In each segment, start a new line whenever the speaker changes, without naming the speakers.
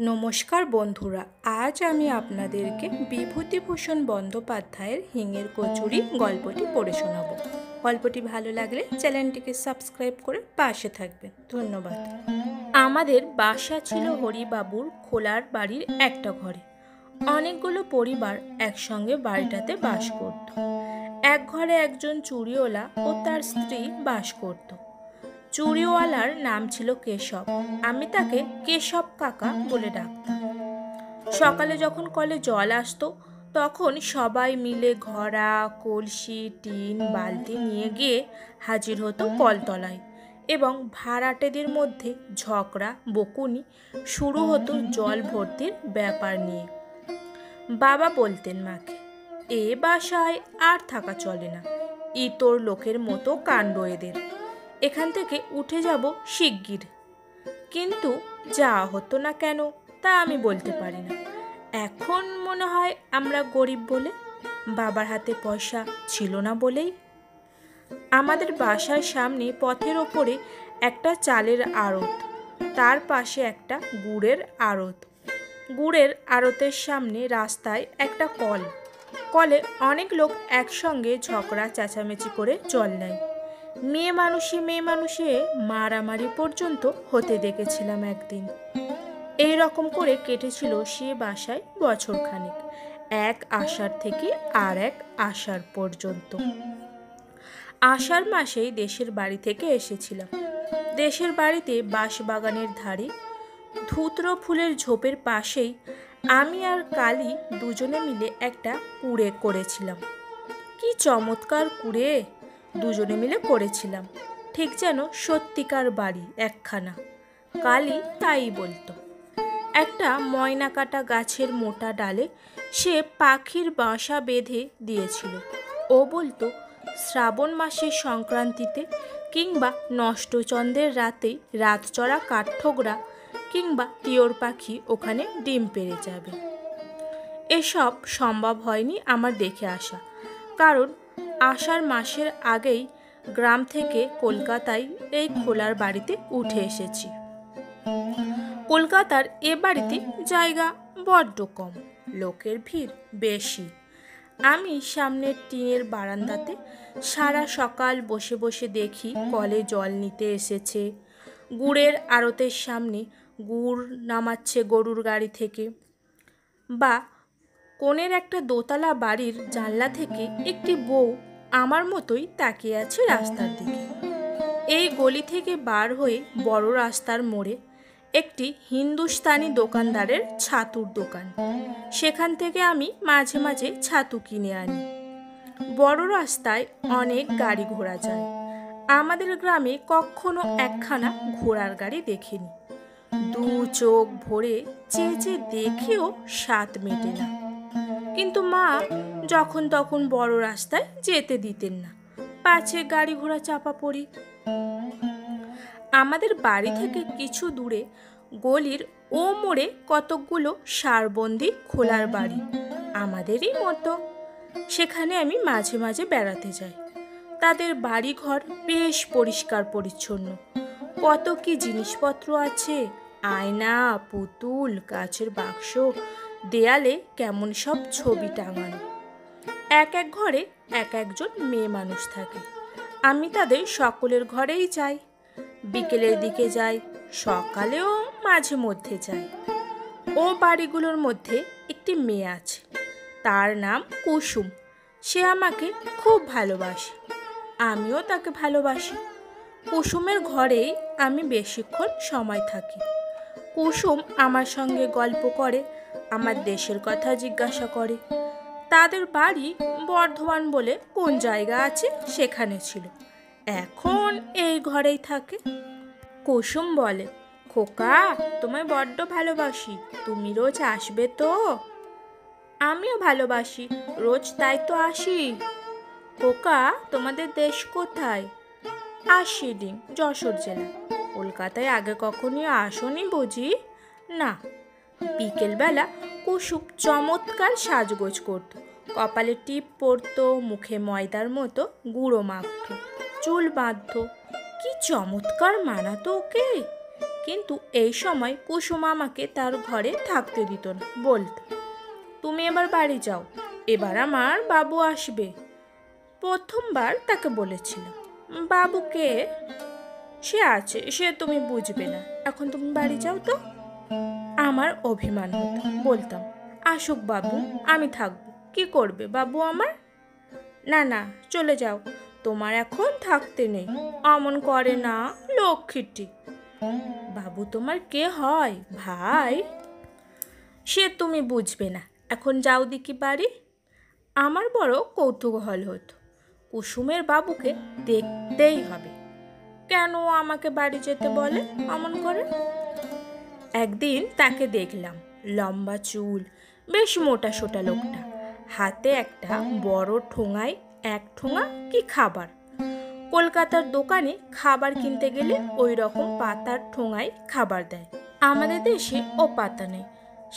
নমস্কার বন্ধুরা, আজ আমি আপনাদেরকে বিভূতিভূষণ বন্দ্যোপাধ্যায়ের হিঙের কচুরি গল্পটি পড়ে শোনাব। গল্পটি ভালো লাগলে চ্যানেলটিকে সাবস্ক্রাইব করে পাশে থাকবেন। ধন্যবাদ। আমাদের বাসা ছিল হরিবাবুর খোলার বাড়ির একটা ঘরে। অনেকগুলো পরিবার একসঙ্গে বাড়িটাতে বাস করত। এক ঘরে একজন চুড়িওয়ালা ও তার স্ত্রী বাস করত। চুড়িওয়ালার নাম ছিল কেশব। আমি তাকে কেশব কাকা বলে ডাকতাম। সকালে যখন কলে জল আসতো তখন সবাই মিলে ঘড়া, কলসি, টিন, বালতি নিয়ে গিয়ে হাজির হতো কলতলায় এবং ভাড়াটেদের মধ্যে ঝগড়া বকুনি শুরু হতো জল ভর্তির ব্যাপার নিয়ে। বাবা বলতেন মাকে, এ বাসায় আর থাকা চলে না, ইতর লোকের মতো কাণ্ড এদের, এখান থেকে উঠে যাব শিগগির। কিন্তু যা হতো না কেন তা আমি বলতে পারি না। এখন মনে হয় আমরা গরিব বলে, বাবার হাতে পয়সা ছিল না বলেই। আমাদের বাসার সামনে পথের ওপরে একটা চালের আড়ত, তার পাশে একটা গুড়ের আড়ত। গুড়ের আড়তের সামনে রাস্তায় একটা কল। কলে অনেক লোক একসঙ্গে ঝগড়া চেঁচামেচি করে জল নেয়। মেয়ে মানুষে মারামারি পর্যন্ত হতে দেখেছিলাম একদিন। এই রকম করে কেটেছিল সে বাসায় বছরখানেক, এক আষাঢ় থেকে আর এক আষাঢ় পর্যন্ত। আষাঢ় মাসেই দেশের বাড়ি থেকে এসেছিলাম। দেশের বাড়িতে বাঁশবাগানের ধারে ধুত্র ফুলের ঝোপের পাশেই আমি আর কালী দুজনে মিলে একটা কুঁড়ে করেছিলাম। কি চমৎকার কুঁড়ে দুজনে মিলে করেছিলাম, ঠিক যেন সত্যিকার বাড়ি একখানা। কালী তাই বলতো। একটা ময়না কাটা গাছের মোটা ডালে সে পাখির বাসা বেঁধে দিয়েছিল। ও বলতো শ্রাবণ মাসের সংক্রান্তিতে কিংবা নষ্টচন্দ্রের রাতে রাতচরা কাঠঠোকরা কিংবা তিওর পাখি ওখানে ডিম পেড়ে যাবে। এসব সম্ভব হয়নি আমার দেখে আসা, কারণ আষাঢ় মাসের আগেই গ্রাম থেকে কলকাতায় এই খোলার বাড়িতে উঠে এসেছি। কলকাতার এ বাড়িতে জায়গা বড্ড কম, লোকের ভিড় বেশি। আমি সামনের টিনের বারান্দাতে সারা সকাল বসে বসে দেখি কলে জল নিতে এসেছে, গুড়ের আড়তের সামনে গুড় নামাচ্ছে গরুর গাড়ি থেকে, বা কোণের একটা দোতলা বাড়ির জানলা থেকে একটি বউ আমার মতোই তাকিয়ে আছে রাস্তার দিকে। এই গলি থেকে বার হয়ে বড় রাস্তার মোড়ে একটি হিন্দুস্তানি দোকানদারের ছাতুর দোকান, সেখান থেকে আমি মাঝে মাঝে ছাতু কিনে আনি। বড় রাস্তায় অনেক গাড়ি ঘোড়া যায়। আমাদের গ্রামে কখনো একখানা ঘোড়ার গাড়ি দেখিনি। দু চোখ ভরে চেয়ে চেয়ে দেখেও স্বাদ মেটে না। কিন্তু মা যখন তখন বড় রাস্তায় যেতে দিতেন না, পাছে গাড়ি ঘোড়া চাপা পড়ি। আমাদের বাড়ি থেকে কিছু দূরে গলির ও মোড়ে কতকগুলো সারবন্দি খোলার বাড়ি, আমাদেরই মতো। সেখানে আমি মাঝে মাঝে বেড়াতে যাই। তাদের বাড়িঘর বেশ পরিষ্কার পরিচ্ছন্ন। কত কি জিনিসপত্র আছে, আয়না, পুতুল, কাচের বাক্স, দেয়ালে কেমন সব ছবি টাঙানো। এক এক ঘরে এক একজন মেয়ে মানুষ থাকে। আমি তাদের সকলের ঘরেই যাই, বিকেলের দিকে যাই, সকালেও মাঝে মধ্যে যাই। ও বাড়িগুলোর মধ্যে একটি মেয়ে আছে, তার নাম কুসুম। সে আমাকে খুব ভালোবাসে, আমিও তাকে ভালোবাসি। কুসুমের ঘরেই আমি বেশিক্ষণ সময় থাকি। কুসুম আমার সঙ্গে গল্প করে, আমার দেশের কথা জিজ্ঞাসা করে। তাদের বাড়ি বর্ধমান বলে কোন জায়গা আছে সেখানে ছিল, এখন এই ঘরেই থাকে। কুসুম বলে, খোকা তোমায় বড্ড ভালোবাসি, তুমি রোজ আসবে তো? আমিও ভালোবাসি, রোজ তাই তো আসি। খোকা তোমাদের দেশ কোথায়? আশিডিং, যশোর জেলা। কলকাতায় আগে কখনই আসনি বুঝি? না। বিকেলবেলা কুসুম চমৎকার সাজগোজ করত, কপালে টিপ পরতো, মুখে ময়দার মতো গুঁড়ো মাখত, চুল বাঁধত। কি চমৎকার মানাতো ওকে! কিন্তু এই সময় কুসুম আমাকে তার ঘরে থাকতে দিত না, বলতো, তুমি এবার বাড়ি যাও, এবার আমার বাবু আসবে। প্রথমবার তাকে বলেছিলাম, বাবুকে, সে আছে, সে তুমি বুঝবে না, এখন তুমি বাড়ি যাও তো। আমার অভিমান হতো, বলতাম, আসুক বাবু, আমি থাকবো, কি করবে বাবু আমার? না না, চলে যাও, তোমার এখন থাকতে নেই। অমন করে না, লক্ষ্মীটি। বাবু তোমার কে হয়, ভাই? সে তুমি বুঝবে না, এখন যাও দেখি বাড়ি। আমার বড় কৌতূহল হতো, কুসুমের বাবুকে দেখতেই হবে, কেন আমাকে বাড়ি যেতে বলে অমন করে। একদিন তাকে দেখলাম, লম্বা চুল, বেশ মোটা সোটা লোকটা, হাতে একটা বড় ঠোঙায় এক ঠোঙা কি খাবার। কলকাতার দোকানে খাবার কিনতে গেলে ওই রকম পাতার ঠোঙায় খাবার দেয়, আমাদের দেশে ও পাতা নেই।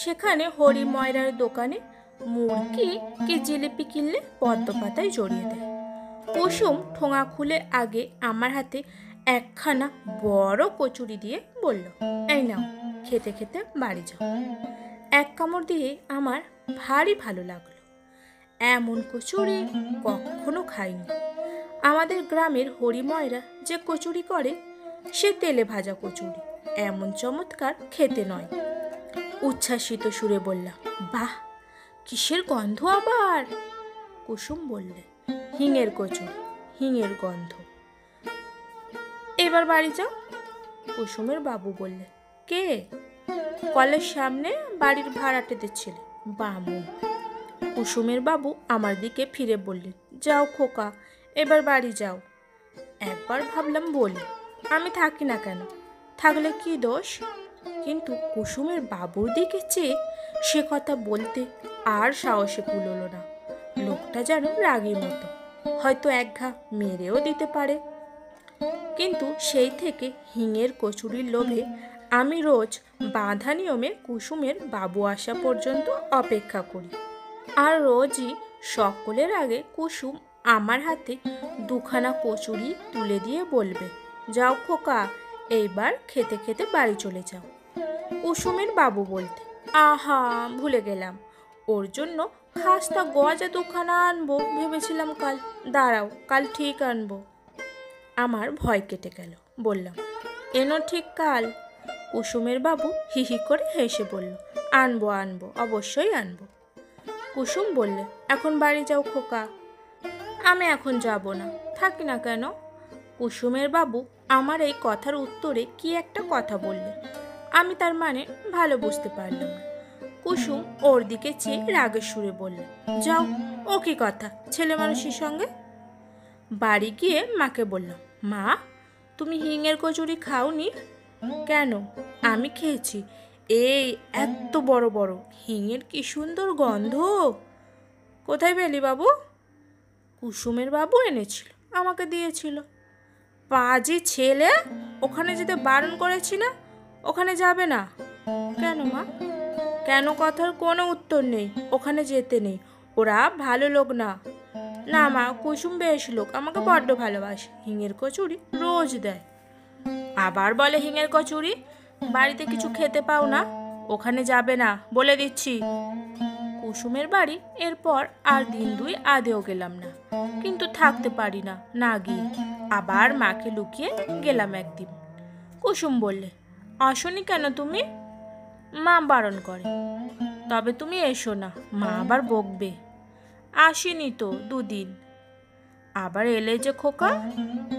সেখানে হরি ময়রার দোকানে মুরগি কি জিলিপি কিনলে পদ্ম পাতায় জড়িয়ে দেয়। কুসুম ঠোঙা খুলে আগে আমার হাতে একখানা বড় কচুরি দিয়ে বলল, এই নাও, খেতে খেতে বাড়ি যাও। এক কামড় দিয়ে আমার ভারী ভালো লাগলো, এমন কচুরি কখনো খাইনি। আমাদের গ্রামের হরিময়রা যে কচুরি করে, সে তেলে ভাজা কচুরি, এমন চমৎকার খেতে নয়। উচ্ছ্বাসিত সুরে বললাম, বাহ, কিসের গন্ধ আবার? কুসুম বললে, হিঙের কচুরি, হিঙের গন্ধ। এবার বাড়ি যাও। কুসুমের বাবু বললে, কে? কলের সামনে বাড়ির ভাড়াটেদের ছেলে, বামুন। কুসুমের বাবু আমার দিকে ফিরে বললেন, যাও খোকা, এবার বাড়ি যাও। একবার ভাবলাম বলি, আমি থাকি না কেন, থাকলে কি দোষ? কিন্তু কুসুমের বাবুর দিকে চেয়ে সে কথা বলতে আর সাহসে কুলোলো না। লোকটা যেন রাগীর মতো, হয়তো এক ঘা মেরেও দিতে পারে। কিন্তু সেই থেকে হিঙের কচুরির লোভে আমি রোজ বাঁধা নিয়মে কুসুমের বাবু আসা পর্যন্ত অপেক্ষা করি। আর রোজই সকলের আগে কুসুম আমার হাতে দুখানা কচুরি তুলে দিয়ে বলবে, যাও খোকা, এইবার খেতে খেতে বাড়ি চলে যাও। কুসুমের বাবু বলতে, আহা, ভুলে গেলাম, ওর জন্য খাস্তা গজা দুখানা আনবো ভেবেছিলাম কাল, দাঁড়াও, কাল ঠিক আনবো। আমার ভয় কেটে গেল, বললাম, এনো ঠিক কাল? কুসুমের বাবু হিহি করে হেসে বলল, আনবো আনবো, অবশ্যই আনবো। কুসুম বললে, এখন বাড়ি যাও খোকা। আমি এখন যাব না, থাকি না কেন? কুসুমের বাবু আমার এই কথার উত্তরে কি একটা কথা বললে, আমি তার মানে ভালো বুঝতে পারলাম না। কুসুম ওর দিকে চেয়ে রাগের সুরে বললে, যাও, ও কি কথা ছেলে মানুষের সঙ্গে? বাড়ি গিয়ে মাকে বললাম, মা, তুমি হিঙের কচুরি খাওনি কেন? আমি খেয়েছি, এই এত বড় বড়, হিঙের কি সুন্দর গন্ধ। কোথায় পেলি বাবু? কুসুমের বাবু এনেছিল, আমাকে দিয়েছিল। পাজি ছেলে, ওখানে যেতে বারণ করেছি না, ওখানে যাবে না। কেন মা? কেন কথার কোনো উত্তর নেই, ওখানে যেতে নেই, ওরা ভালো লোক না। না মা, কুসুম বেশ লোক, আমাকে বড্ড ভালোবাসে, হিঙের কচুরি রোজ দেয়। আবার বলে হিঙের কচুরি, বাড়িতে কিছু খেতে পাও না, ওখানে যাবে না বলে দিচ্ছি। কুসুমের বাড়ি এরপর আর দিন দুই আদেও গেলাম না, কিন্তু থাকতে পারি না না গিয়ে। আবার মাকে লুকিয়ে গেলাম একদিন। কুসুম বললে, আসনি কেন তুমি? মা বারণ করে। তবে তুমি এসো না, মা আবার বকবে। আসিনি তো দুদিন। আবার এলে যে খোকা,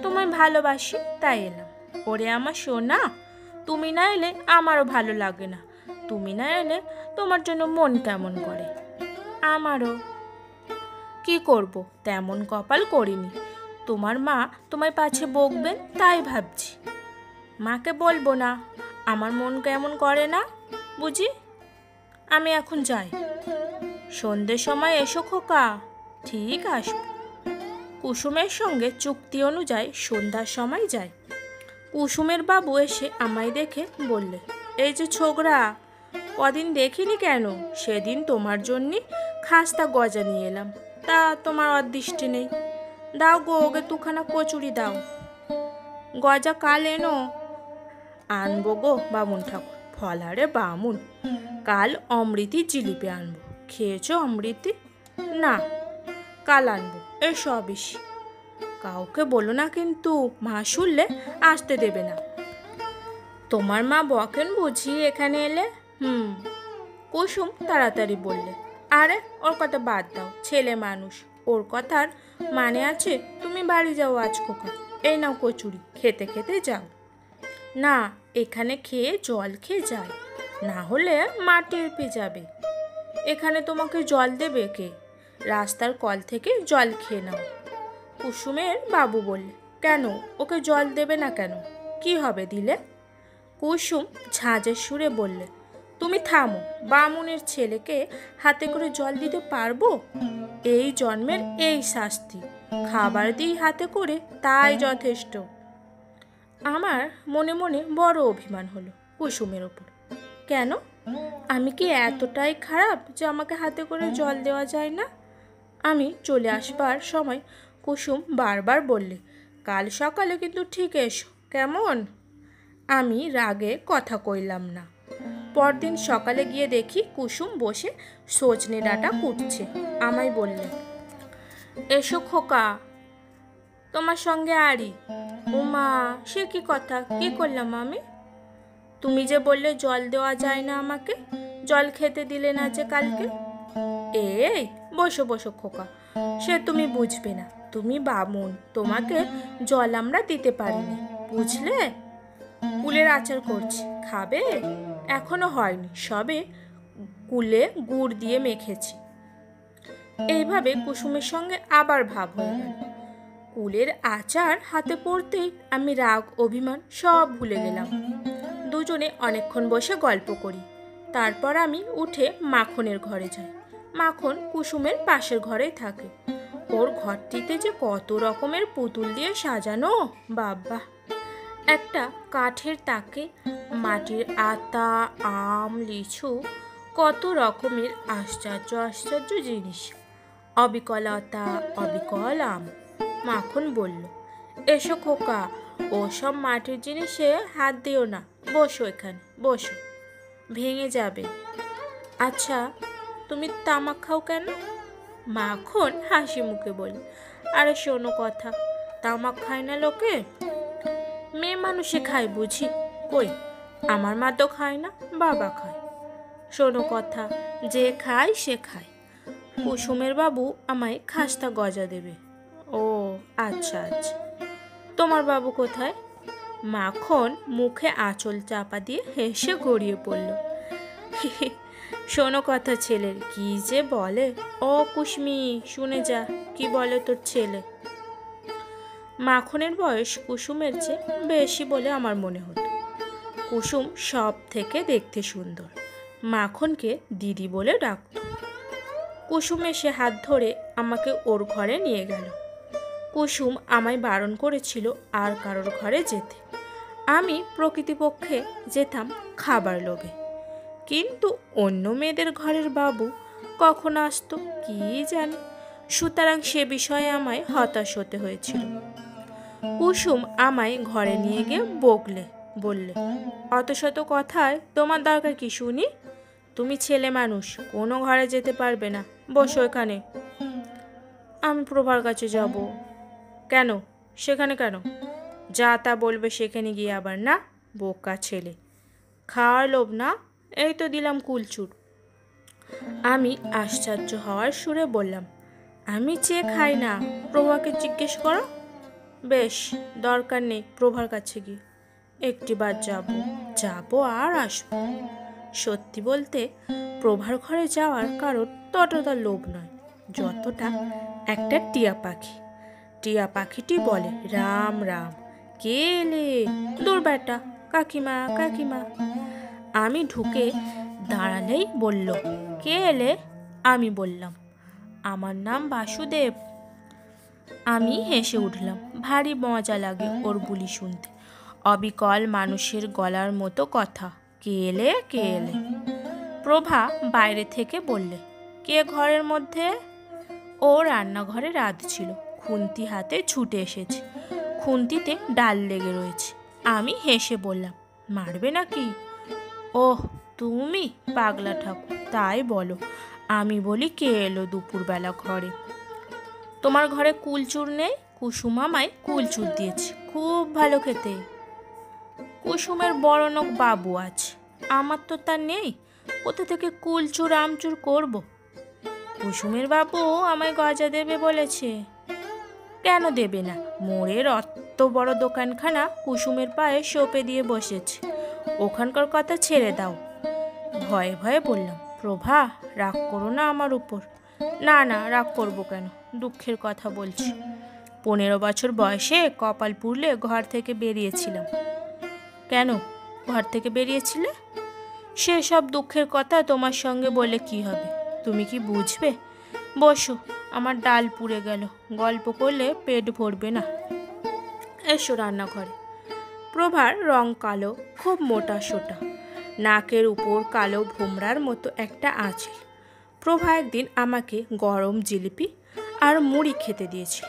তোমায় ভালোবাসি তাই এলাম। ওরে আমার সোনা, তুমি না এলে আমারও ভালো লাগে না, তুমি না এলে তোমার জন্য মন কেমন করে। আমারও। কি করব, তেমন কপাল করিনি। তোমার মা তোমায় পাছে বকবেন তাই ভাবছি। মাকে বলবো না, আমার মন কেমন করে না বুঝি। আমি এখন যাই। সন্ধ্যের সময় এসো খোকা। ঠিক আসবো। কুসুমের সঙ্গে চুক্তি অনুযায়ী সন্ধ্যার সময় যায়। কুসুমের বাবু এসে আমায় দেখে বললে, এই যে ছোকরা, কদিন দেখিনি কেন? সেদিন তোমার জন্যে খাস্তা গজা নিয়ে এলাম, তা তোমার অদৃষ্টি নেই। দাও গো, ওকে দুখানা কচুরি দাও। গজা কাল এনো, আনবো গো বামুন ঠাকুর, ফলারে বামুন, কাল অমৃতি জিলিপি আনবো। খেয়েছো অমৃতি? না, কাল আনবো। এসো বেশি, কাউকে বলো না কিন্তু, মা শুনলে আসতে দেবে না। তোমার মা বকেন বুঝি এখানে এলে? কুসুম তাড়াতাড়ি বললে, আরে ওর কথা বাদ দাও, ছেলে মানুষ, ওর কথার মানে আছে? তুমি বাড়ি যাও আজ খোকা, এই নাও কচুরি, খেতে খেতে যাও। না, এখানে খেয়ে জল খেয়ে যায়, না হলে মা টের পেয়ে যাবে। এখানে তোমাকে জল দেবে কে? রাস্তার কল থেকে জল খেয়ে নাও। কুসুমের বাবু বললে, কেন, ওকে জল দেবে না কেন? কি হবে দিলে? কুসুম ঝাঁঝের সুরে বললে, তুমি থামো, বামুনের ছেলেকে হাতে করে জল দিতে পারবো? এই জন্মের এই শাস্তি, খাবার দিই হাতে করে, তাই যথেষ্ট। আমার মনে মনে বড় অভিমান হলো কুসুমের ওপর। কেন, আমি কি এতটাই খারাপ যে আমাকে হাতে করে জল দেওয়া যায় না? আমি চলে আসবার সময় কুসুম বারবার বললে, কাল সকালে কিন্তু ঠিক এসো, কেমন? আমি রাগে কথা কইলাম না। পরদিন সকালে গিয়ে দেখি কুসুম বসে সজনে ডাঁটা কুটছে। আমায় বললে, এসো খোকা, তোমার সঙ্গে আড়ি। ও মা, সে কি কথা, কি করলাম আমি? তুমি যে বললে জল দেওয়া যায় না আমাকে, জল খেতে দিলে না যে কালকে। এই বসো বসো খোকা, সে তুমি বুঝবে না, তুমি বামুন, তোমাকে জল আমরা দিতে পারিনি, বুঝলে? কুলের আচার করছি, খাবে? এখনো হয়নি, সবে কুলে গুড় দিয়ে মেখেছি। এইভাবে কুসুমের সঙ্গে আবার ভাব হয়ে গেল। কুলের আচার হাতে পড়তেই আমি রাগ অভিমান সব ভুলে গেলাম। দুজনে অনেকক্ষণ বসে গল্প করি। তারপর আমি উঠে মাখনের ঘরে যাই। মাখন কুসুমের পাশের ঘরেই থাকে। ওর ঘরটিতে যে কত রকমের পুতুল দিয়ে সাজানো, বাবা! একটা কাঠের তাকে মাটির আতা, আম, লিচু, কত রকমের আশ্চর্য আশ্চর্য জিনিস, অবিকলতা, অবিকল আম। মাখন বলল, এসো খোকা, ওসব মাটির জিনিসে হাত দিও না, বসো এখানে, বসো, ভেঙে যাবে। আচ্ছা, তুমি তামাক খাও কেন? মাখন হাসি মুখে বলে, আরে শোনো কথা, তামাক খায় না লোকে, মেয়ে মানুষে খায় বুঝি? কই, আমার মা তো খায় না, বাবা খায়। শোনো কথা, যে খায় সে খায়। কুসুমের বাবু আমায় খাস্তা গজা দেবে। ও আচ্ছা আচ্ছা, তোমার বাবু কোথায়? মাখন মুখে আঁচল চাপা দিয়ে হেসে গড়িয়ে পড়ল। শোনো কথা ছেলের, কি যে বলে। ও কুসমি, শুনে যা, কি বলে তোর ছেলে। মাখনের বয়স কুসুমের চেয়ে বেশি বলে আমার মনে হতো। কুসুম সব থেকে দেখতে সুন্দর, মাখনকে দিদি বলে ডাকত। কুসুম এসে হাত ধরে আমাকে ওর ঘরে নিয়ে গেল। কুসুম আমায় বারণ করেছিল আর কারোর ঘরে যেতে। আমি প্রকৃতিপক্ষে যেতাম খাবার লোভে, কিন্তু অন্য মেয়েদের ঘরের বাবু কখন আসতো কি জানি, সুতরাং সে বিষয়ে আমায় হতাশ হতে হয়েছিল। কুসুম আমায় ঘরে নিয়ে গিয়ে বকলে, বললে, অত শত কথায় তোমার দরকার কি শুনি? তুমি ছেলে মানুষ, কোনো ঘরে যেতে পারবে না, বসো এখানে। আমি প্রভার কাছে যাব। কেন, সেখানে কেন? যা তা বলবে সেখানে গিয়ে আবার, না? বোকা ছেলে, খাওয়ার লোভ না, এই তো দিলাম কুলচুর। আমি আশ্চর্য হওয়ার সুরে বললাম, আমি চেয়ে খাই না, প্রভাকে জিজ্ঞেস করো। বেশ, দরকার নেই প্রভার কাছে গিয়ে, একটিবার যাবো আর আসবো। সত্যি বলতে প্রভার ঘরে যাওয়ার কারণ ততটা লোভ নয়, যতটা একটা টিয়া পাখি। টিয়া পাখিটি বলে, রাম রাম, কে এলে? দূর বেটা, কাকিমা কাকিমা। আমি ঢুকে দাঁড়ালেই বলল, কে এলে? আমি বললাম, আমার নাম বাসুদেব। আমি হেসে উঠলাম, ভারী মজা লাগে ওর বুলি শুনতে, অবিকল মানুষের গলার মতো কথা। কে এলে, কে এলে? প্রভা বাইরে থেকে বললে, কে ঘরের মধ্যে? ও রান্নাঘরে রাঁধছিল, খুন্তি হাতে ছুটে এসেছে, খুন্তিতে ডাল লেগে রয়েছে। আমি হেসে বললাম, মারবে নাকি? ওহ, তুমি পাগলা ঠাকুর, তাই বলো। আমি বলি, কে এলো দুপুরবেলা ঘরে? তোমার ঘরে কুলচুর নেই? কুসুম আমায় কুলচুর দিয়েছে, খুব ভালো খেতে। কুসুমের বড় নোক বাবু আছে, আমার তো তা নেই। কোথা থেকে কুলচুর আমচুর করব? কুসুমের বাবু আমায় গজা দেবে বলেছে। কেন দেবে না? মোড়ের অত বড় দোকানখানা কুসুমের পায়ে সঁপে দিয়ে বসেছে, ওখানকার কথা ছেড়ে দাও। ভয়ে ভয়ে বললাম, প্রভা, রাগ করো না আমার উপর। না না, রাগ করবো কেন? দুঃখের কথা বলছি। 15 বছর বয়সে কপাল পুড়লে ঘর থেকে বেরিয়েছিলাম। কেন ঘর থেকে বেরিয়েছিলে? সেসব দুঃখের কথা তোমার সঙ্গে বলে কি হবে? তুমি কি বুঝবে? বসো, আমার ডাল পুড়ে গেল, গল্প করলে পেট ভরবে না। এসো রান্নাঘরে। প্রভার রং কালো, খুব মোটা সোটা, নাকের উপর কালো ভোমরার মতো একটা আঁচল। প্রভা একদিন আমাকে গরম জিলিপি আর মুড়ি খেতে দিয়েছিল।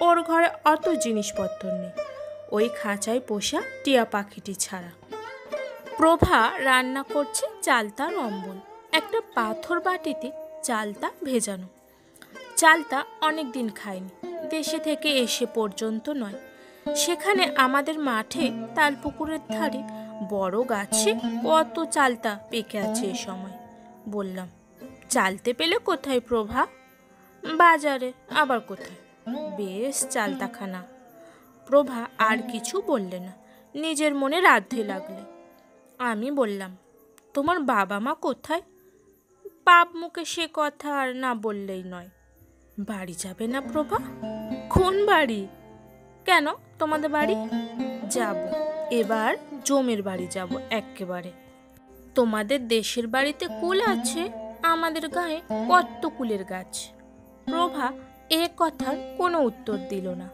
ওর ঘরে অত জিনিসপত্র নেই, ওই খাঁচায় পোষা টিয়া পাখিটি ছাড়া। প্রভা রান্না করছে চালতার অম্বল। একটা পাথর বাটিতে চালতা ভেজানো। চালতা অনেক দিন খায়নি, দেশে থেকে এসে পর্যন্ত নয়। সেখানে আমাদের মাঠে তালপুকুরের ধারে বড় গাছে কত চালতা পেকে আছে এ সময়। বললাম, চালতে পেলে কোথায় প্রভা? বাজারে। আবার কোথায়? বেশ চালতাখানা। প্রভা আর কিছু বললে না, নিজের মনে রাঁধতে লাগলে। আমি বললাম, তোমার বাবা মা কোথায়? পাপ মুখে সে কথা আর না বললেই নয়। বাড়ি যাবে না প্রভা? কোন বাড়ি? কেন, তোমাদের বাড়ি? যাব, এবার জমের বাড়ি যাব এক্কেবারে। তোমাদের দেশের বাড়িতে কুল আছে, আমাদের গায়ে কত কুলের গাছ। প্রভা এ কথার কোনো উত্তর দিল না,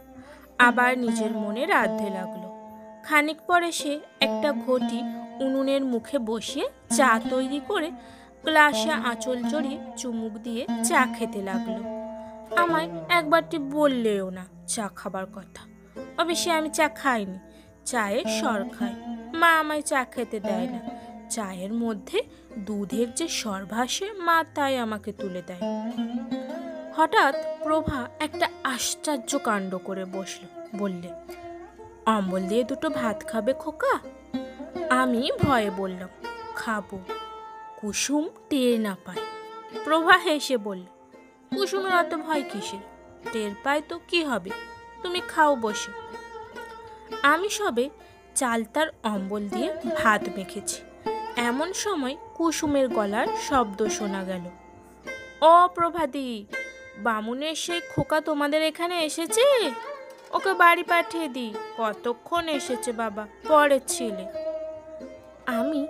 আবার নিজের মনে রাঁধতে লাগলো। খানিক পরে সে একটা ঘটি উনুনের মুখে বসিয়ে চা তৈরি করে গ্লাসে আঁচল জড়িয়ে চুমুক দিয়ে চা খেতে লাগলো। আমায় একবারটি বললেও না চা খাবার কথা। অবশ্যই আমি চা খাইনি, চায়ের সর খাই। মা আমায় চা খেতে দেয় না। চায়ের মধ্যে দুধের যে সর ভাসে, মা তাই আমাকে তুলে দেয়। হঠাৎ প্রভা একটা আশ্চর্য কাণ্ড করে বসলো। বললে, অম্বল দিয়ে দুটো ভাত খাবে খোকা? আমি ভয়ে বললাম, খাবো। কুসুম টের না পায়। প্রভা হেসে বললে, কুসুমের অত ভয় কিসের? টের পায় তো কি হবে, তুমি খাও বসে। আমি সবে চালতার অম্বল দিয়ে ভাত মেখেছি, এমন সময় কুসুমের গলার শব্দ শোনা গেল। ও প্রভাদি, বামুনের সেই খোকা তোমাদের এখানে এসেছে? ওকে বাড়ি পাঠিয়ে দিই। কতক্ষণ এসেছে বাবা, পরের ছেলে। আমি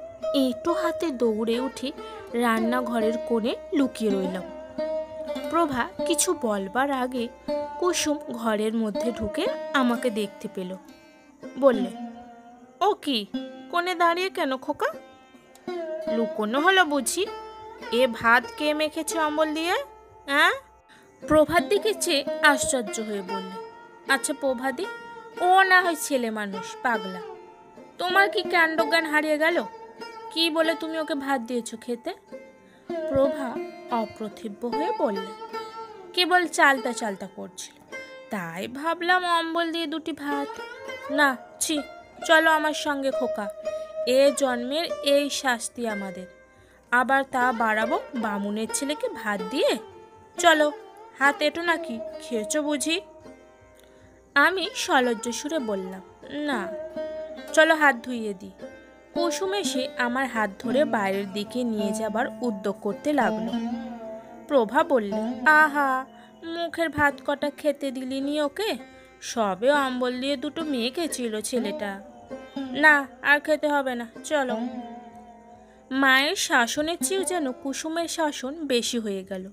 এঁটো হাতে দৌড়ে উঠে রান্নাঘরের কোণে লুকিয়ে রইলাম। প্রভা কিছু বলবার আগে কুসুম ঘরের মধ্যে ঢুকে আমাকে দেখতে পেল। বললে, ও কি, কোণে দাঁড়িয়ে কেন খোকা? লুকোনো হলো বুঝি? এ ভাত কে মেখেছে অম্বল দিয়ে? হ্যাঁ? প্রভার দিকে চেয়ে আশ্চর্য হয়ে বললে, আচ্ছা প্রভাদি, ও না হয় ছেলে মানুষ, পাগলা। তোমার কি কাণ্ডজ্ঞান হারিয়ে গেল? কি বলে তুমি ওকে ভাত দিয়েছো খেতে? প্রভা অপ্রতিভ হয়ে বললে, কেবল চালতা চালতা করছিল, তাই ভাবলাম অম্বল দিয়ে দুটি ভাত। না, ছি, চলো আমার সঙ্গে খোকা, এ জন্মের এই শাস্তি আমাদের। আবার তা বাড়াবো বামুনের ছেলেকে ভাত দিয়ে? চলো, হাত এঁটো নাকি, খেয়েছো বুঝি? আমি সলজ্জ সুরে বললাম, না। চলো হাত ধুইয়ে দিই। কুসুম এসে আমার হাত ধরে বাইরের দিকে নিয়ে যাবার উদ্যোগ করতে লাগলো। প্রভা বললে, আহা, মুখের ভাত কটা খেতে দিলিনি ওকে? সবে অম্বল দিয়ে দুটো মেখেছিল ছেলেটা। না, আর খেতে হবে না, চলো। মায়ের শাসনের চেয়েও যেন কুসুমের শাসন বেশি হয়ে গেল।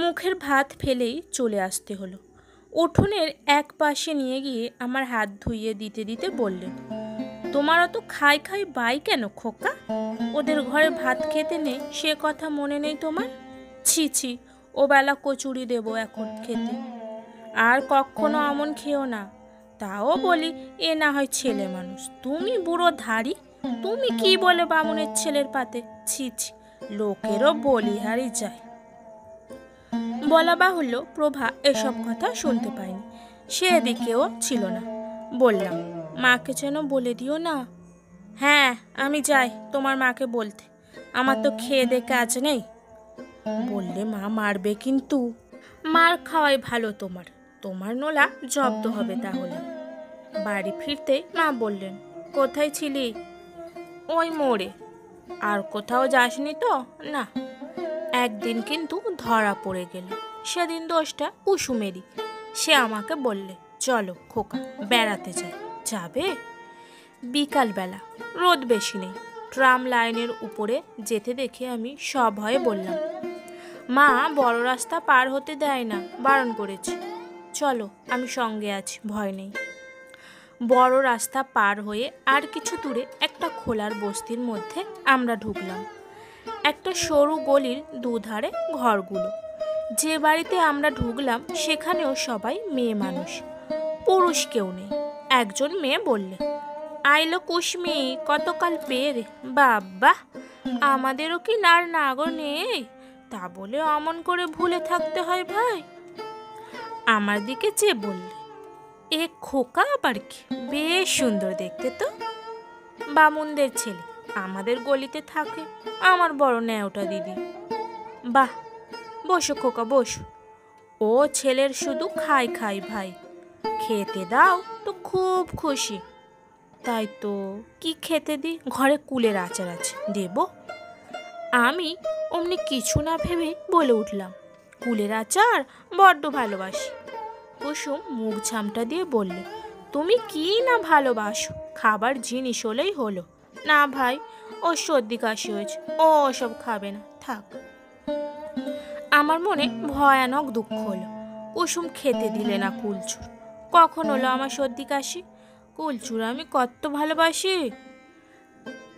মুখের ভাত ফেলেই চলে আসতে হলো। উঠোনের এক পাশে নিয়ে গিয়ে আমার হাত ধুইয়ে দিতে দিতে বললেন, তোমার অত খাই খাই বাই কেন খোকা? ওদের ঘরে ভাত খেতে নেই সে কথা মনে নেই তোমার? ছি ছি, ও বেলা কচুরি দেব এখন খেতে। আর কখনো অমন খেও না। তাও বলি, এ না হয় ছেলে মানুষ, তুমি বুড়ো ধাড়ি, তুমি কি বলে বামুনের ছেলের পাতে? ছি ছি, লোকেরও বলিহারি যায়। বলা বাহুল্য প্রভা এসব কথা শুনতে পায়নি, সে এদিকেও ছিল না। বললাম, মাকে যেন বলে দিও না। হ্যাঁ, আমি যাই তোমার মাকে বলতে, আমার তো খেয়ে দে কাজ নেই। বললে মা মারবে কিন্তু। মার খাওয়াই ভালো তোমার, তোমার নোলা জব্দ হবে তাহলে। বাড়ি ফিরতে মা বললেন, কোথায় ছিলি? ওই মোড়ে। আর কোথাও যাসনি তো? না। একদিন কিন্তু ধরা পড়ে গেল, সেদিন দোষটা কুসুমেরই। সে আমাকে বললে, চলো খোকা বেড়াতে যাই। যাবে? বিকালবেলা, রোদ বেশি নেই, ট্রাম লাইনের উপরে যেতে দেখে আমি সভয়ে বললাম, মা বড় রাস্তা পার হতে দেয় না, বারণ করেছে। চলো, আমি সঙ্গে আছি, ভয় নেই। বড় রাস্তা পার হয়ে আর কিছু দূরে একটা খোলার বস্তির মধ্যে আমরা ঢুকলাম। একটা সরু গলির দুধারে ঘরগুলো। যে বাড়িতে আমরা ঢুকলাম সেখানেও সবাই মেয়ে মানুষ, পুরুষ কেউ নেই। একজন মেয়ে বললে, আইলো কুসমি, কতকাল পেয়ে রে। বাবা, আমাদেরও কি নার নাগর নেই, তা বলে অমন করে ভুলে থাকতে হয় ভাই। আমার দিকে চেয়ে বললে, এ খোকা আবার কি, বেশ সুন্দর দেখতে তো। বামুনদের ছেলে, আমাদের গলিতে থাকে, আমার বড় ন্যাওটা দিদি। বাহ, বসো খোকা বসো। ও ছেলের শুধু খাই খাই ভাই, খেতে দাও তো খুব খুশি। তাই তো, কি খেতে দিই? ঘরে কুলের আচার আছে, দেব? আমি অমনি কিছু না ভেবে বলে উঠলাম, কুলের আচার বড্ড ভালোবাসি। কুসুম মুখ ঝামটা দিয়ে বললে, তুমি কি না ভালোবাসো, খাবার জিনিস হলেই হলো। না ভাই, ও সর্দি কাশি হয়েছে, ও ওসব খাবে না, থাক। আমার মনে ভয়ানক দুঃখ হলো, কুসুম খেতে দিলে না কুলচুর। কখন হলো আমার সর্দি কাশি? কুলচুর আমি কত ভালোবাসি।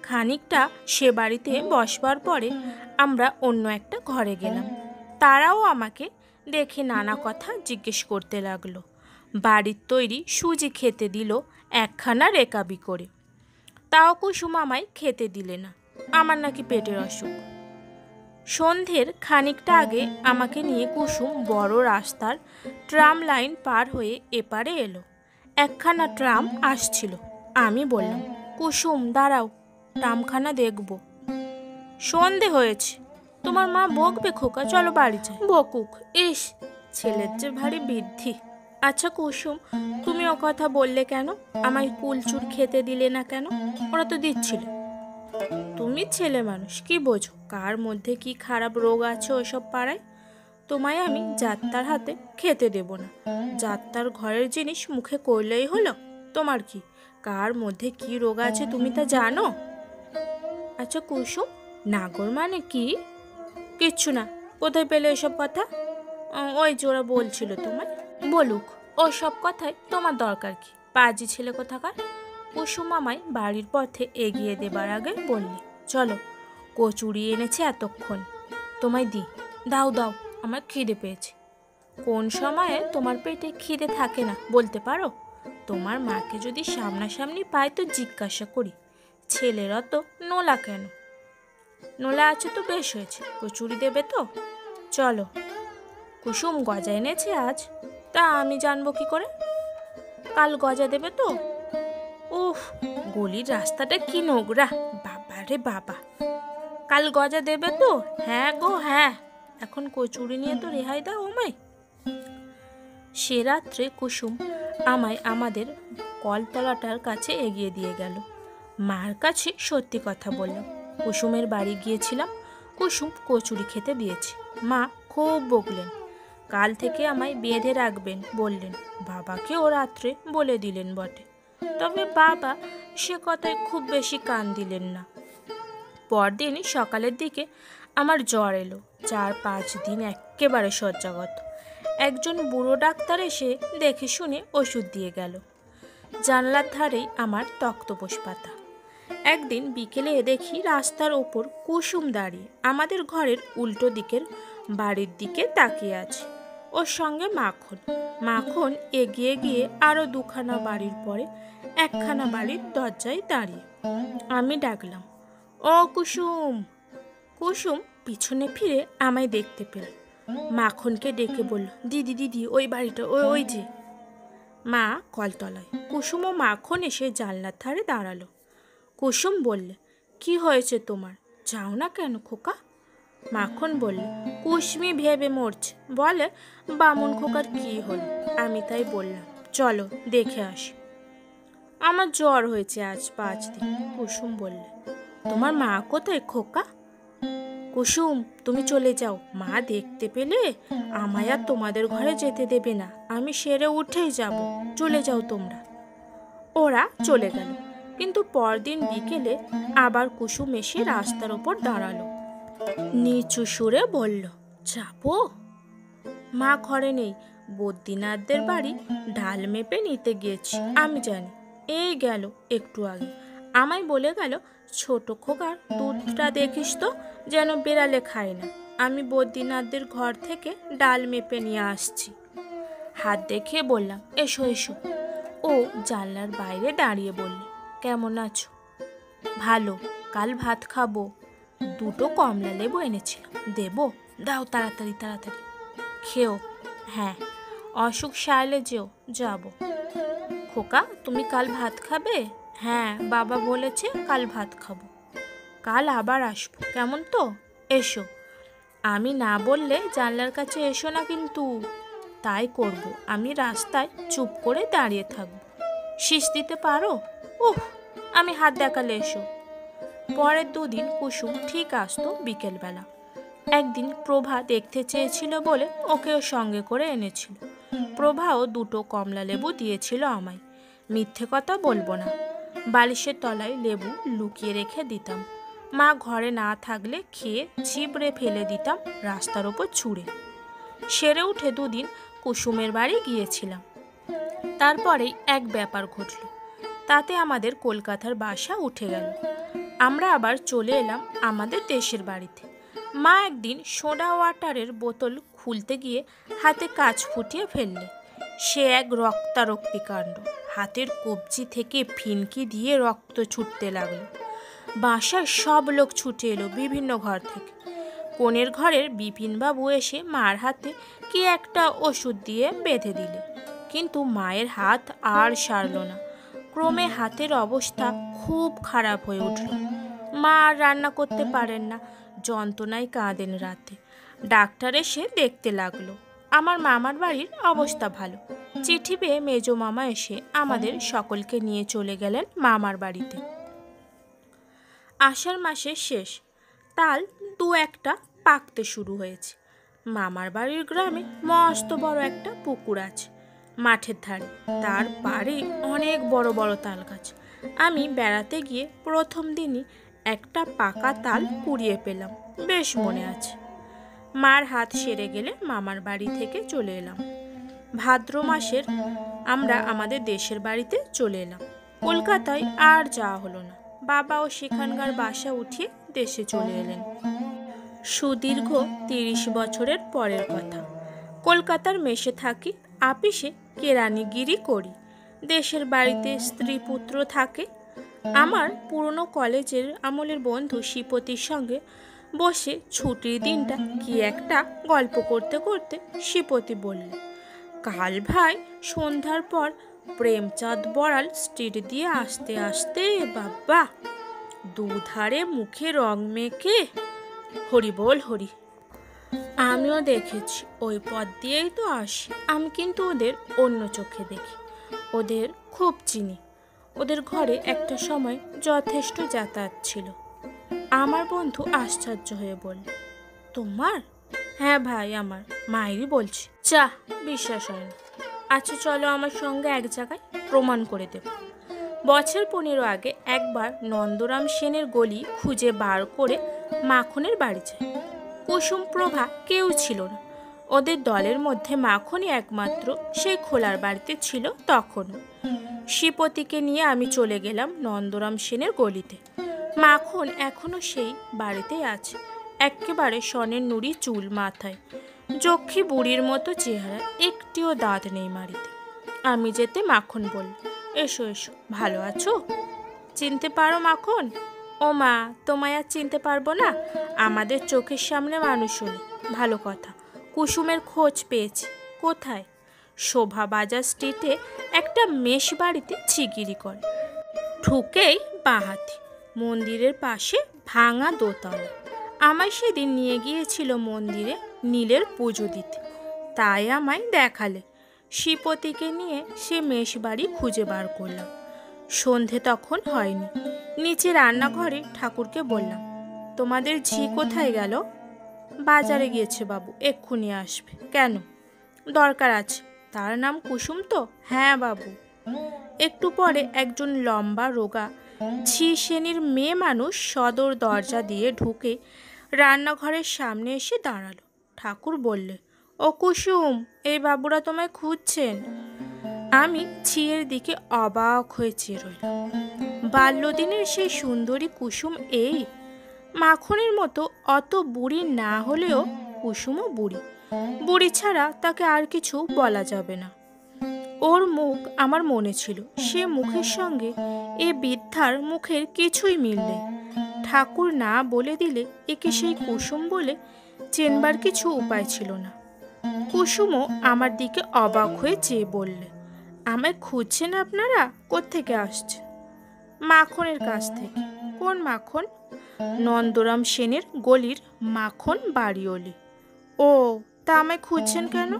খানিকটা সে বাড়িতে বসবার পরে আমরা অন্য একটা ঘরে গেলাম। তারাও আমাকে দেখে নানা কথা জিজ্ঞেস করতে লাগলো। বাড়ির তৈরি সুজি খেতে দিল একখানা রেকাবি করে, তাও কুসুম আমায় খেতে দিলে না, আমার নাকি পেটের অসুখ। সন্ধ্যের খানিকটা আগে আমাকে নিয়ে কুসুম বড় রাস্তার ট্রাম লাইন পার হয়ে এপারে এলো। একখানা ট্রাম আসছিল। আমি বললাম, কুসুম দাঁড়াও, ট্রামখানা দেখব। সন্ধে হয়েছে, তোমার মা বকবে খোকা, চলো বাড়ি যাই। বকুক, ইস, ছেলের যে ভারী বৃদ্ধি। আচ্ছা কুসুম, তুমি ও কথা বললে কেন? আমায় কুলচুর খেতে দিলে না কেন? ওরা তো দিচ্ছিল। তুমি ছেলে মানুষ, কি বোঝো কার মধ্যে কি খারাপ রোগ আছে ওসব পাড়ায়? তোমায় আমি যাত্রার হাতে খেতে দেব না। যাত্রার ঘরের জিনিস মুখে করলেই হলো। তোমার কি, কার মধ্যে কি রোগ আছে তুমি তা জানো? আচ্ছা কুসুম, নাগর মানে কি? কিচ্ছু না। কোথায় পেলে এসব কথা? ওই যে ওরা বলছিল তোমায়। বলুক, ও সব কথায় তোমার দরকার কি, পাজি ছেলে কোথাকার। কুসুম আমায় বাড়ির পথে এগিয়ে দেবার আগে বললে, চলো, কচুরি এনেছে এতক্ষণ, তোমায় দি। দাও দাও, আমার খিদে পেয়েছে। কোন সময়ে তোমার পেটে খিদে থাকে না বলতে পারো? তোমার মাকে যদি সামনাসামনি পাই তো জিজ্ঞাসা করি, ছেলেরা তো নোলা কেন? নোলা আছে তো বেশ হয়েছে, কচুরি দেবে তো? চলো। কুসুম গজা এনেছে আজ, তা আমি জানবো কি করে? কাল গজা দেবে তো? উফ, গলির রাস্তাটা কি নোংরা, বাবা রে বাবা। কাল গজা দেবে তো? হ্যাঁ গো হ্যাঁ, এখন কচুরি নিয়ে তো রেহাই দাও আমায়। সে রাত্রে কুসুম আমায় আমাদের কলতলাটার কাছে এগিয়ে দিয়ে গেল। মার কাছে সত্যি কথা বললাম, কুসুমের বাড়ি গিয়েছিলাম, কুসুম কচুরি খেতে দিয়েছে। মা খুব বকলেন, কাল থেকে আমায় বেঁধে রাখবেন বললেন। বাবাকেও রাত্রে বলে দিলেন বটে, তবে বাবা সে কথায় খুব বেশি কান দিলেন না। পরদিন সকালের দিকে আমার জ্বর এলো, 4-5 দিন একেবারে শয্যাগত। একজন বুড়ো ডাক্তার এসে দেখে শুনে ওষুধ দিয়ে গেল। জানলার ধারেই আমার তক্তপোষ পাতা। একদিন বিকেলে দেখি রাস্তার ওপর কুসুম দাঁড়িয়ে আমাদের ঘরের উল্টো দিকের বাড়ির দিকে তাকিয়ে আছে, ওর সঙ্গে মাখন। মাখন এগিয়ে গিয়ে আরও 2খানা বাড়ির পরে একখানা বাড়ির দরজায় দাঁড়িয়ে। আমি ডাকলাম, ও কুসুম। কুসুম পিছনে ফিরে আমায় দেখতে পেল। মাখনকে ডেকে বলল, দিদি দিদি, ওই বাড়িটা, ওই ওই যে। মা কলতলায়। কুসুম ও মাখন এসে জানলার ধারে দাঁড়ালো। কুসুম বললে, কি হয়েছে তোমার, যাও না কেন খোকা? মাখন বললে, কুসমি ভেবে মরছে, বলে বামুন খোকার কি হলো। আমি তাই বললাম, চলো দেখে আসি। আমার জ্বর হয়েছে আজ 5 দিন। কুসুম বললে, তোমার মা কোথায় খোকা? কুসুম, তুমি চলে যাও, মা দেখতে পেলে আমায় আর তোমাদের ঘরে যেতে দেবে না। আমি সেরে উঠেই যাব, চলে যাও তোমরা। ওরা চলে গেল। কিন্তু পরদিন বিকেলে আবার কুসুম এসে রাস্তার ওপর দাঁড়ালো। নিচু সুরে বলল, যাবো? মা ঘরে নেই, বদ্রীনাথদের বাড়ি ঢাল মেপে নিতে গিয়েছি। আমি জানি, এই গেল একটু আগে আমায় বলে গেল, ছোট খোকার দুধটা দেখিস তো যেন বেড়ালে খায় না। আমি বদ্রীনাথদের ঘর থেকে ডাল মেপে নিয়ে আসছি। হাত দেখিয়ে বললাম, এসো এসো। ও জানলার বাইরে দাঁড়িয়ে বললে, কেমন আছো? ভালো। কাল ভাত খাবো। 2টো কমলা লেবু এনেছিলাম, দেবো? দাও তাড়াতাড়ি তাড়াতাড়ি। খেও। হ্যাঁ। অসুখ সারলে যেও, যাবো। খোকা, তুমি কাল ভাত খাবে? হ্যাঁ, বাবা বলেছে কাল ভাত খাবো। কাল আবার আসবো, কেমন তো? এসো। আমি না বললে জানলার কাছে এসো না কিন্তু। তাই করব, আমি রাস্তায় চুপ করে দাঁড়িয়ে থাকবো। শীষ দিতে পারো? উহ, আমি হাত দেখালে এসো। পরের 2 দিন কুসুম ঠিক আসতো বিকেলবেলা। একদিন প্রভা দেখতে চেয়েছিল বলে ওকেও সঙ্গে করে এনেছিল। প্রভাও 2টো কমলা লেবু দিয়েছিল আমায়। মিথ্যে কথা বলবো না, বালিশের তলায় লেবু লুকিয়ে রেখে দিতাম। মা ঘরে না থাকলে খেয়ে ছিবড়ে ফেলে দিতাম রাস্তার ওপর ছুঁড়ে। সেরে উঠে 2 দিন কুসুমের বাড়ি গিয়েছিলাম। তারপরেই এক ব্যাপার ঘটল, তাতে আমাদের কলকাতার বাসা উঠে গেল। আমরা আবার চলে এলাম আমাদের দেশের বাড়িতে। মা একদিন সোডা ওয়াটারের বোতল খুলতে গিয়ে হাতে কাঁচ ফুটিয়ে ফেললে। সে এক রক্তারক্তি কাণ্ড। হাতের কবজি থেকে ফিনকি দিয়ে রক্ত ছুটতে লাগলো। বাসার সব লোক ছুটে এলো বিভিন্ন ঘর থেকে। কোণের ঘরের বিপিনবাবু এসে মার হাতে কি একটা ওষুধ দিয়ে বেঁধে দিলে, কিন্তু মায়ের হাত আর সারল না। ক্রমে হাতের অবস্থা খুব খারাপ হয়ে উঠল। মা আর রান্না করতে পারেন না, যন্ত্রণায় কাঁদেন রাতে। ডাক্তার এসে দেখতে লাগলো। আমার মামার বাড়ির অবস্থা ভালো। চিঠি পেয়ে মেজো মামা এসে আমাদের সকলকে নিয়ে চলে গেলেন মামার বাড়িতে। আষাঢ় মাসের শেষ, তাল 2-1টা পাকতে শুরু হয়েছে। মামার বাড়ির গ্রামে মস্ত বড় একটা পুকুর আছে মাঠের ধারে। তার পাড়ে অনেক বড় বড় তাল গাছ। আমি বেড়াতে গিয়ে প্রথম দিনই একটা পাকা তাল কুড়িয়ে পেলাম, বেশ মনে আছে। মার হাত সেরে গেলে মামার বাড়ি থেকে চলে এলাম। ভাদ্র মাসের আমরা আমাদের দেশের বাড়িতে চলে এলাম। কলকাতায় আর যাওয়া হলো না। বাবাও সেখানকার বাসা উঠিয়ে দেশে চলে এলেন। সুদীর্ঘ 30 বছরের পরের কথা। কলকাতার মেসে থাকি, আপিসে কেরানিগিরি করি। দেশের বাড়িতে স্ত্রী পুত্র থাকে। আমার পুরনো কলেজের আমলের বন্ধু শিপতির সঙ্গে বসে ছুটির দিনটা কি একটা গল্প করতে করতে শিপতি বলল, কাল ভাই সন্ধ্যার পর প্রেমচাঁদ বড়াল স্ট্রিট দিয়ে আসতে আসতে বাবা, দুধারে মুখে রং মেখে হরি বল হরি। আমিও দেখেছি, ওই পথ দিয়েই তো আসি। আমি কিন্তু ওদের অন্য চোখে দেখি, ওদের খুব চিনি। ওদের ঘরে একটা সময় যথেষ্ট যাতায়াত ছিল। আমার বন্ধু আশ্চর্য হয়ে বলল, তোমার? হ্যাঁ ভাই, আমার মায়েরই বলছি। যা, বিশ্বাস হয় না। আচ্ছা চলো আমার সঙ্গে এক জায়গায়, প্রমাণ করে দেব। বছর 15 আগে একবার নন্দরাম সেনের গলি খুঁজে বার করে মাখনের বাড়ি যায়। কুসুম প্রভা কেউ ছিল না। ওদের দলের মধ্যে মাখনই একমাত্র সেই খোলার বাড়িতে ছিল তখনও। শিপতিকে নিয়ে আমি চলে গেলাম নন্দরাম সেনের গলিতে। মাখন এখনো সেই বাড়িতেই আছে, একেবারে সনের নুড়ি চুল মাথায়, যক্ষী বুড়ির মতো চেহারা, একটিও দাঁত নেই মাড়িতে। আমি যেতে মাখন বলল, এসো এসো, ভালো আছো? চিনতে পারো মাখন? ও মা, তোমায় আর চিনতে পারবো না? আমাদের চোখের সামনে মানুষ হলে ভালো কথা। কুসুমের খোঁজ পেয়েছি। কোথায়? শোভা বাজার স্ট্রিটে একটা মেষ বাড়িতে ছিগিরি করে। ঢুকেই বাঁহাতি, মন্দিরের পাশে ভাঙা দোতলা। আমায় সেদিন নিয়ে গিয়েছিল মন্দিরে নীলের পুজো দিতে, তাই আমায় দেখালে। শ্রীপতিকে নিয়ে সে মেষ বাড়ি খুঁজে বার করলাম। সন্ধে তখন হয়নি। নিচে রান্নাঘরে ঠাকুরকে বললাম, তোমাদের ঝি কোথায় গেল? বাজারে গিয়েছে বাবু, এক্ষুনি আসবে। কেন? দরকার আছে। তার নাম কুসুম তো? হ্যাঁ বাবু। একটু পরে একজন লম্বা রোগা ঝি শ্রেণীর মেয়ে মানুষ সদর দরজা দিয়ে ঢুকে রান্নাঘরের সামনে এসে দাঁড়ালো। ঠাকুর বললে, ও কুসুম, এই বাবুরা তোমায় খুঁজছেন। আমি ঝিয়ের দিকে অবাক হয়ে চেয়ে রইলাম। বাল্যদিনের সেই সুন্দরী কুসুম এই? মাখনের মতো অত বুড়ি না হলেও কুসুমও বুড়ি। বুড়ি ছাড়া তাকে আর কিছু বলা যাবে না। ওর মুখ আমার মনে ছিল, সে মুখের সঙ্গে এ বৃদ্ধার মুখের কিছুই মিল নেই। ঠাকুর না বলে দিলে একে সেই কুসুম বলে চেনবার কিছু উপায় ছিল না। কুসুমও আমার দিকে অবাক হয়ে চেয়ে বললে, আমায় খুঁজছেন আপনারা? কোত্থেকে আসছে? মাখনের কাছ থেকে। কোন মাখন? নন্দরাম সেনের গলির মাখন বাড়িওলি। ও, তা আমায় খুঁজছেন কেন?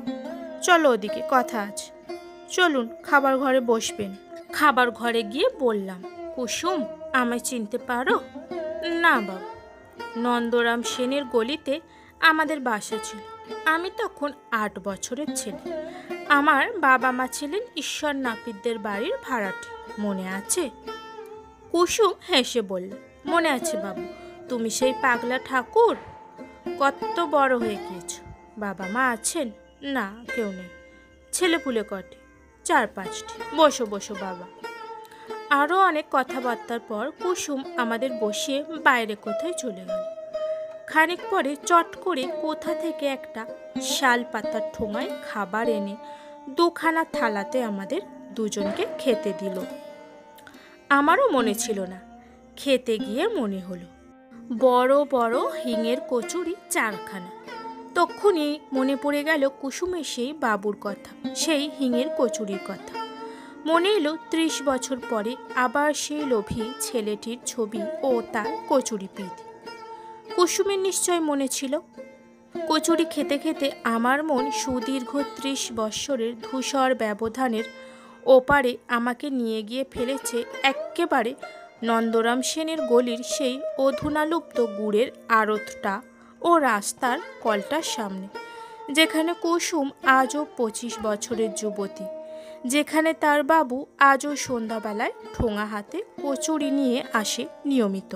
চলো ওদিকে, কথা আছে। চলুন, খাবার ঘরে বসবেন। খাবার ঘরে গিয়ে বললাম, কুসুম, আমায় চিনতে পারো? না বাবু। নন্দরাম সেনের গলিতে আমাদের বাসা ছিল। আমি তখন 8 বছরের ছেলে। আমার বাবা মা ছিলেন ঈশ্বর নাপিতদের বাড়ির ভাড়াটে। মনে আছে? কুসুম হেসে বলল, মনে আছে বাবু। তুমি সেই পাগলা ঠাকুর? কত বড় হয়ে গিয়েছ। বাবা মা আছেন? না, কেউ নেই। ছেলেপুলে কটে? 4-5টি। বসো বসো বাবা। আরও অনেক কথাবার্তার পর কুসুম আমাদের বসিয়ে বাইরে কোথায় চলে গেল। খানিক পরে চট করে কোথা থেকে একটা শাল পাতার ঠোঙায় খাবার এনে 2খানা থালাতে আমাদের দুজনকে খেতে দিল। আমারও মনে ছিল না, খেতে গিয়ে মনে হলো বড় বড় হিঙের কচুরি 4খানা। তখনই মনে পড়ে গেল কুসুমের সেই বাবুর কথা, সেই হিঙের কচুরির কথা। মনে এলো 30 বছর পরে আবার সেই লোভী ছেলেটির ছবি ও তার কচুরি পিঠ। কুসুমের নিশ্চয় মনে ছিল। কচুরি খেতে খেতে আমার মন সুদীর্ঘ 30 বৎসরের ধূসর ব্যবধানের ওপারে আমাকে নিয়ে গিয়ে ফেলেছে এক্কেবারে নন্দরাম সেনের গলির সেই অধুনালুপ্ত গুড়ের আড়তটা ও রাস্তার কলটার সামনে, যেখানে কুসুম আজও 25 বছরের যুবতী, যেখানে তার বাবু আজও সন্ধ্যাবেলায় ঠোঙা হাতে কচুরি নিয়ে আসে নিয়মিত।